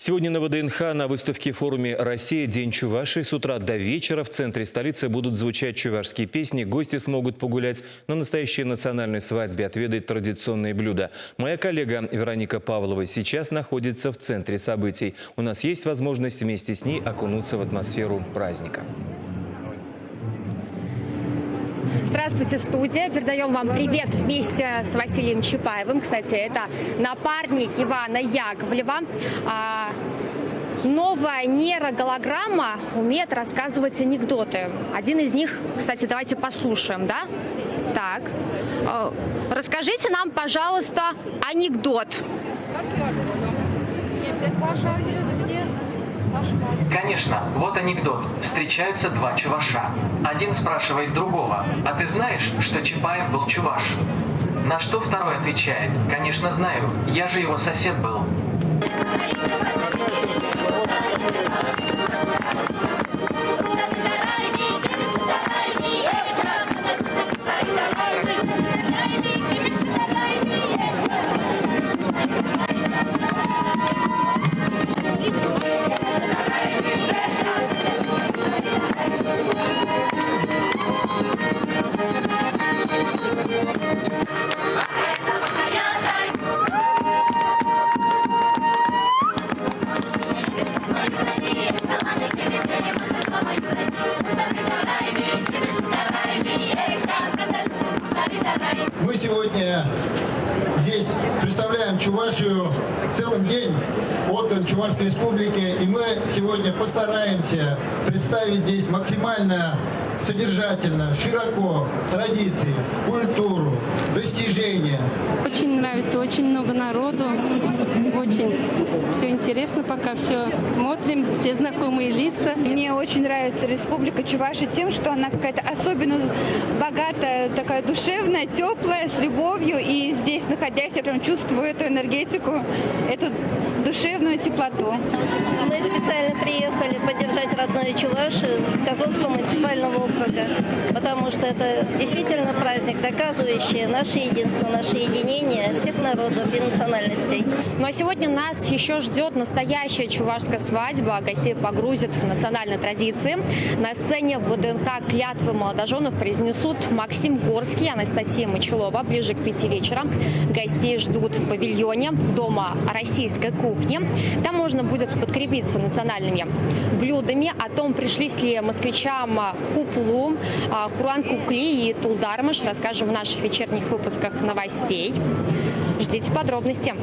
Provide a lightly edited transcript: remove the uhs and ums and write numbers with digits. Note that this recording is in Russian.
Сегодня на ВДНХ на выставке форуме «Россия. День Чувашии» с утра до вечера в центре столицы будут звучать чувашские песни. Гости смогут погулять на настоящей национальной свадьбе, отведать традиционные блюда. Моя коллега Вероника Павлова сейчас находится в центре событий. У нас есть возможность вместе с ней окунуться в атмосферу праздника. Здравствуйте, студия. Передаем вам привет вместе с Василием Чапаевым. Кстати, это напарник Ивана Яковлева. Новая нейроголограмма умеет рассказывать анекдоты. Один из них, кстати, давайте послушаем, да? Так. Расскажите нам, пожалуйста, анекдот. Конечно, вот анекдот. Встречаются два чуваша. Один спрашивает другого: «А ты знаешь, что Чапаев был чуваш?» На что второй отвечает: «Конечно знаю, я же его сосед был». Мы сегодня здесь представляем Чувашию, в целом день отдан Чувашской Республике, и мы сегодня постараемся представить здесь максимально содержательно, широко традиции, культуру, достижения. Очень нравится, очень много народу, очень все интересно, пока все смотрим, все знакомые лица. Мне очень нравится Республика Чувашия тем, что она какая-то особенно богатая, такая душевная, теплая, с любовью. И здесь, находясь, я прям чувствую эту энергетику, эту душевную теплоту. Мы специально приехали поддержать родную Чувашию с Козловского муниципального округа, потому что это действительно праздник, доказывающий наше единство, наше единение всех народов и национальностей. Ну а сегодня нас еще ждет настоящая чувашская свадьба. Гостей погрузят в национальные традиции. На сцене в ВДНХ клятвы молодоженов произнесут Максим Горский и Анастасия Мочелова. Ближе к 5 вечера гостей ждут в павильоне Дома российской кухни. Там можно будет подкрепиться национальными блюдами. О том, пришлись ли москвичам хуплу, хуруан-кукли и тулдармыш, расскажем в наших вечерних выпусках новостей. Ждите подробности.